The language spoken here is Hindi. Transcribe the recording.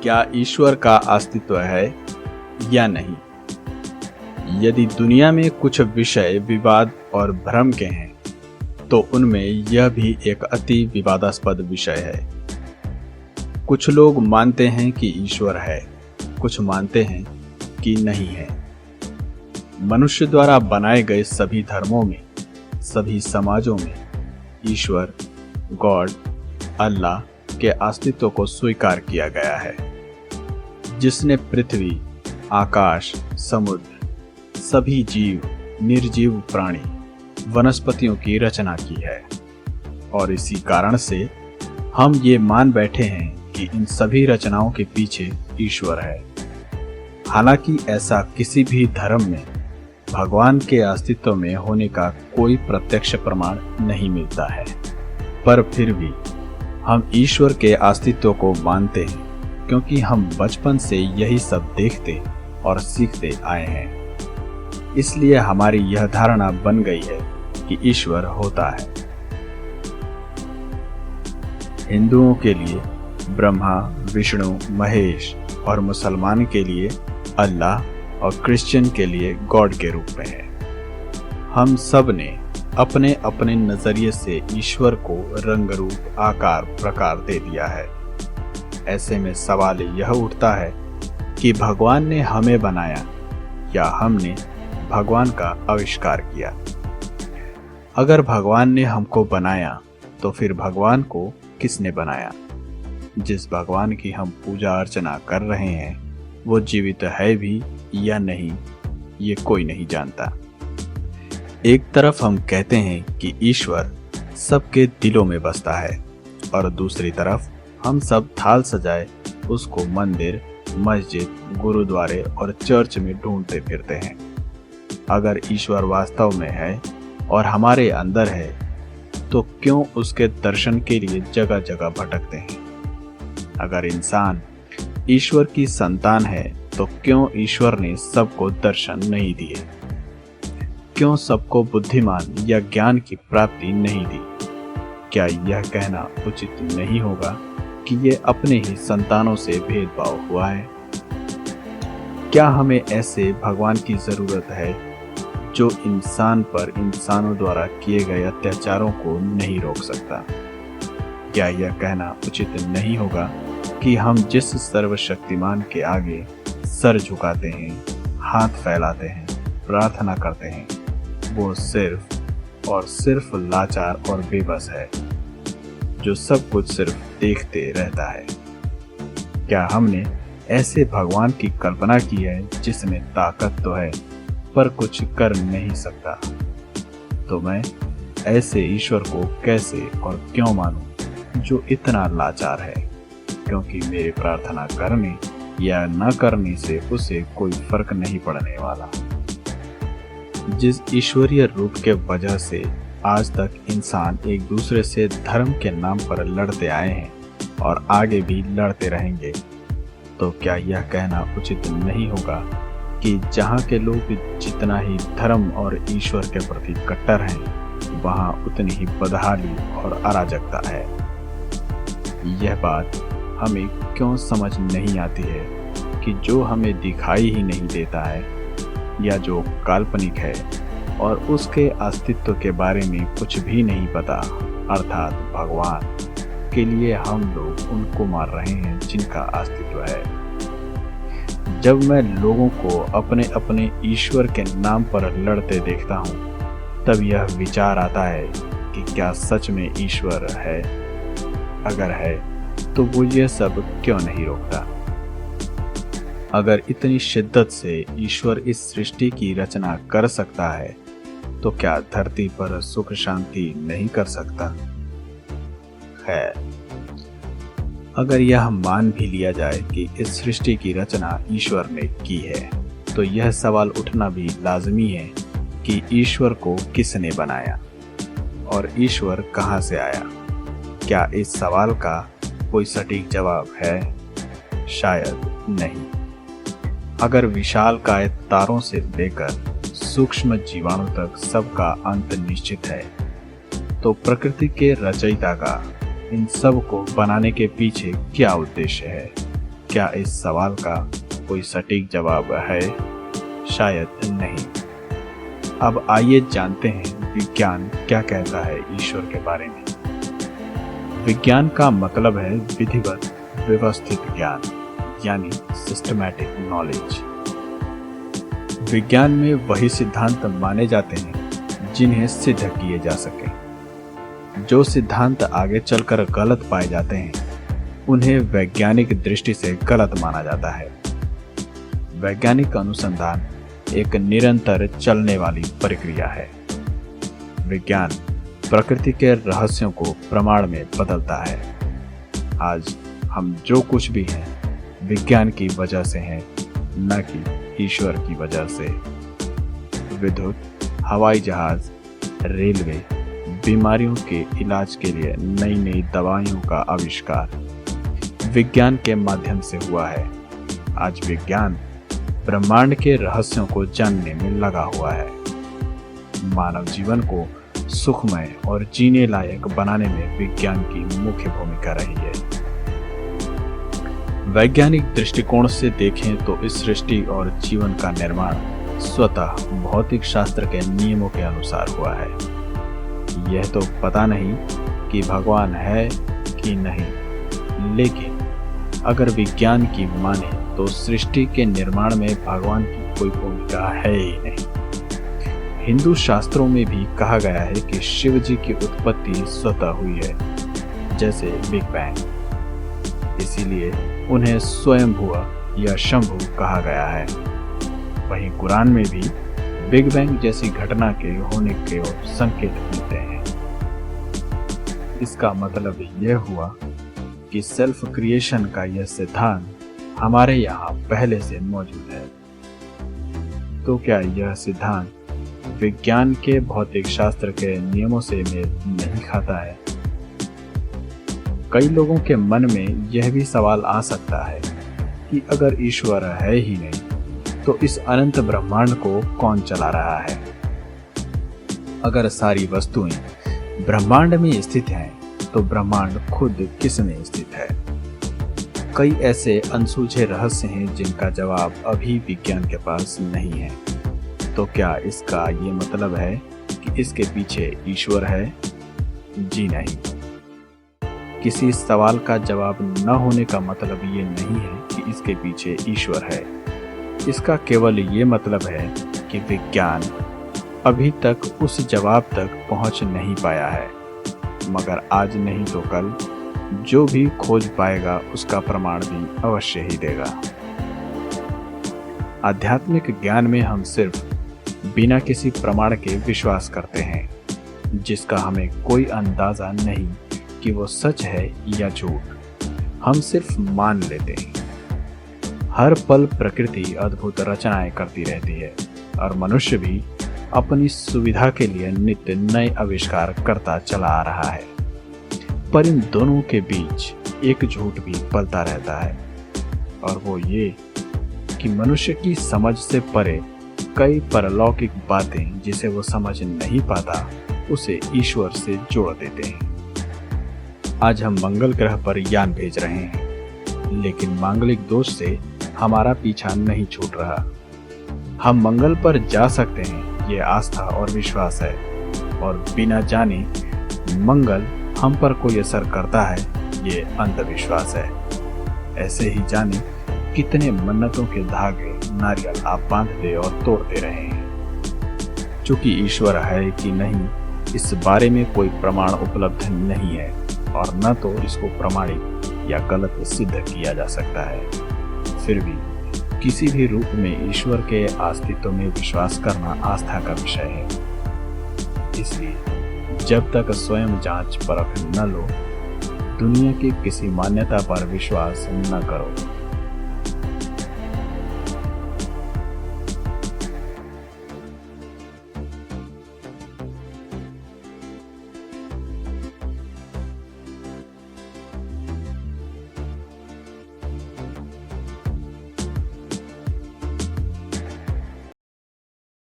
क्या ईश्वर का अस्तित्व है या नहीं? यदि दुनिया में कुछ विषय विवाद और भ्रम के हैं, तो उनमें यह भी एक अति विवादास्पद विषय है। कुछ लोग मानते हैं कि ईश्वर है, कुछ मानते हैं कि नहीं है। मनुष्य द्वारा बनाए गए सभी धर्मों में, सभी समाजों में ईश्वर, गॉड, अल्लाह के अस्तित्व को स्वीकार किया गया है, जिसने पृथ्वी, आकाश, समुद्र, सभी जीव, निर्जीव प्राणी, वनस्पतियों की रचना की है। और इसी कारण से हम ये मान बैठे हैं कि इन सभी रचनाओं के पीछे ईश्वर है। हालांकि ऐसा किसी भी धर्म में भगवान के अस्तित्व में होने का कोई प्रत्यक्ष प्रमाण नहीं मिलता है, पर फिर भी हम ईश्वर के अस्तित्व को मानते हैं, क्योंकि हम बचपन से यही सब देखते और सीखते आए हैं। इसलिए हमारी यह धारणा बन गई है कि ईश्वर होता है। हिंदुओं के लिए ब्रह्मा, विष्णु, महेश और मुसलमान के लिए अल्लाह और क्रिश्चियन के लिए गॉड के रूप में है। हम सब ने अपने अपने नजरिए से ईश्वर को रंग, रूप, आकार, प्रकार दे दिया है। ऐसे में सवाल यह उठता है कि भगवान ने हमें बनाया या हमने भगवान का आविष्कार किया। अगर भगवान ने हमको बनाया, तो फिर भगवान को किसने बनाया? जिस भगवान की हम पूजा अर्चना कर रहे हैं, वो जीवित है भी या नहीं, ये कोई नहीं जानता। एक तरफ हम कहते हैं कि ईश्वर सबके दिलों में बसता है, और दूसरी तरफ हम सब थाल सजाए उसको मंदिर, मस्जिद, गुरुद्वारे और चर्च में ढूंढते फिरते हैं। अगर ईश्वर वास्तव में है और हमारे अंदर है, तो क्यों उसके दर्शन के लिए जगह जगह भटकते हैं? अगर इंसान ईश्वर की संतान है, तो क्यों ईश्वर ने सबको दर्शन नहीं दिए? क्यों सबको बुद्धिमान या ज्ञान की प्राप्ति नहीं दी? क्या यह कहना उचित नहीं होगा कि ये अपने ही संतानों से भेदभाव हुआ है? क्या हमें ऐसे भगवान की जरूरत है जो इंसान पर इंसानों द्वारा किए गए अत्याचारों को नहीं रोक सकता? क्या यह कहना उचित नहीं होगा कि हम जिस सर्वशक्तिमान के आगे सर झुकाते हैं, हाथ फैलाते हैं, प्रार्थना करते हैं, वो सिर्फ और सिर्फ लाचार और बेबस है, जो सब कुछ सिर्फ देखते रहता है? क्या हमने ऐसे भगवान की कल्पना की है जिसमें ताकत तो है पर कुछ कर नहीं सकता? तो मैं ऐसे ईश्वर को कैसे और क्यों मानूं जो इतना लाचार है? क्योंकि मेरे प्रार्थना करने या न करने से उसे कोई फर्क नहीं पड़ने वाला। जिस ईश्वरीय रूप के वजह से आज तक इंसान एक दूसरे से धर्म के नाम पर लड़ते आए हैं और आगे भी लड़ते रहेंगे, तो क्या यह कहना उचित नहीं होगा कि जहाँ के लोग जितना ही धर्म और ईश्वर के प्रति कट्टर हैं, वहाँ उतनी ही बदहाली और अराजकता है? यह बात हमें क्यों समझ नहीं आती है कि जो हमें दिखाई ही नहीं देता है या जो काल्पनिक है और उसके अस्तित्व के बारे में कुछ भी नहीं पता, अर्थात भगवान, के लिए हम लोग उनको मार रहे हैं जिनका अस्तित्व है। जब मैं लोगों को अपने अपने ईश्वर के नाम पर लड़ते देखता हूँ, तब यह विचार आता है कि क्या सच में ईश्वर है? अगर है, तो वो ये सब क्यों नहीं रोकता? अगर इतनी शिद्दत से ईश्वर इस सृष्टि की रचना कर सकता है, तो क्या धरती पर सुख शांति नहीं कर सकता? खैर, अगर यह मान भी लिया जाए कि इस सृष्टि की रचना ईश्वर ने की है, तो यह सवाल उठना भी लाजमी है कि ईश्वर को किसने बनाया और ईश्वर कहाँ से आया? क्या इस सवाल का कोई सटीक जवाब है? शायद नहीं। अगर विशालकाय तारों से लेकर सूक्ष्म जीवाणु तक सबका अंत निश्चित है, तो प्रकृति के रचयिता का इन सब को बनाने के पीछे क्या उद्देश्य है? क्या इस सवाल का कोई सटीक जवाब है? शायद नहीं। अब आइए जानते हैं विज्ञान क्या कहता है ईश्वर के बारे में। विज्ञान का मतलब है विधिवत व्यवस्थित ज्ञान, यानी सिस्टमैटिक नॉलेज। विज्ञान में वही सिद्धांत माने जाते हैं जिन्हें सिद्ध किए जा सके। जो सिद्धांत आगे चलकर गलत पाए जाते हैं उन्हें वैज्ञानिक दृष्टि से गलत माना जाता है। वैज्ञानिक अनुसंधान एक निरंतर चलने वाली प्रक्रिया है। विज्ञान प्रकृति के रहस्यों को प्रमाण में बदलता है। आज हम जो कुछ भी हैं विज्ञान की वजह से हैं, न कि ईश्वर की वजह से। विद्युत, हवाई जहाज, रेलवे, बीमारियों के इलाज के लिए नई नई दवाइयों का आविष्कार विज्ञान के माध्यम से हुआ है। आज विज्ञान ब्रह्मांड के रहस्यों को जानने में लगा हुआ है। मानव जीवन को सुखमय और जीने लायक बनाने में विज्ञान की मुख्य भूमिका रही है। वैज्ञानिक दृष्टिकोण से देखें तो इस सृष्टि और जीवन का निर्माण स्वतः भौतिक शास्त्र के नियमों के अनुसार हुआ है। यह तो पता नहीं कि भगवान है कि नहीं, लेकिन अगर विज्ञान की माने तो सृष्टि के निर्माण में भगवान की कोई भूमिका है ही नहीं। हिंदू शास्त्रों में भी कहा गया है कि शिव जी की उत्पत्ति स्वतः हुई है, जैसे बिग बैंग। इसीलिए उन्हें स्वयंभू या शंभु कहा गया है। वहीं कुरान में भी बिग बैंग जैसी घटना के होने के संकेत मिलते हैं। इसका मतलब यह हुआ कि सेल्फ क्रिएशन का यह सिद्धांत हमारे यहाँ पहले से मौजूद है। तो क्या यह सिद्धांत विज्ञान के भौतिक शास्त्र के नियमों से मेल नहीं खाता है? कई लोगों के मन में यह भी सवाल आ सकता है कि अगर ईश्वर है ही नहीं तो इस अनंत ब्रह्मांड को कौन चला रहा है? अगर सारी वस्तुएं ब्रह्मांड में स्थित हैं तो ब्रह्मांड खुद किस में स्थित है? कई ऐसे अनसुलझे रहस्य हैं जिनका जवाब अभी विज्ञान के पास नहीं है। तो क्या इसका ये मतलब है कि इसके पीछे ईश्वर है? जी नहीं। किसी सवाल का जवाब न होने का मतलब ये नहीं है कि इसके पीछे ईश्वर है। इसका केवल ये मतलब है कि विज्ञान अभी तक उस जवाब तक पहुंच नहीं पाया है, मगर आज नहीं तो कल जो भी खोज पाएगा उसका प्रमाण भी अवश्य ही देगा। आध्यात्मिक ज्ञान में हम सिर्फ बिना किसी प्रमाण के विश्वास करते हैं, जिसका हमें कोई अंदाजा नहीं कि वो सच है या झूठ। हम सिर्फ मान लेते हैं। हर पल प्रकृति अद्भुत रचनाएं करती रहती है और मनुष्य भी अपनी सुविधा के लिए नित्य नए आविष्कार करता चला आ रहा है। पर इन दोनों के बीच एक झूठ भी पलता रहता है, और वो ये कि मनुष्य की समझ से परे कई परलौकिक बातें जिसे वो समझ नहीं पाता उसे ईश्वर से जोड़ देते हैं। आज हम मंगल ग्रह पर यान भेज रहे हैं, लेकिन मांगलिक दोष से हमारा पीछा नहीं छूट रहा। हम मंगल पर जा सकते हैं, ये आस्था और विश्वास है, और बिना जाने मंगल हम पर कोई असर करता है, ये अंधविश्वास है। ऐसे ही जाने कितने मन्नतों के धागे नारियल आप बांधते और तोड़ते रहे हैं। चूंकि ईश्वर है कि नहीं इस बारे में कोई प्रमाण उपलब्ध नहीं है, और न तो इसको प्रमाणित या गलत सिद्ध किया जा सकता है। फिर भी किसी भी रूप में ईश्वर के अस्तित्व में विश्वास करना आस्था का विषय है। इसलिए जब तक स्वयं जांच परख न लो, दुनिया की किसी मान्यता पर विश्वास न करो।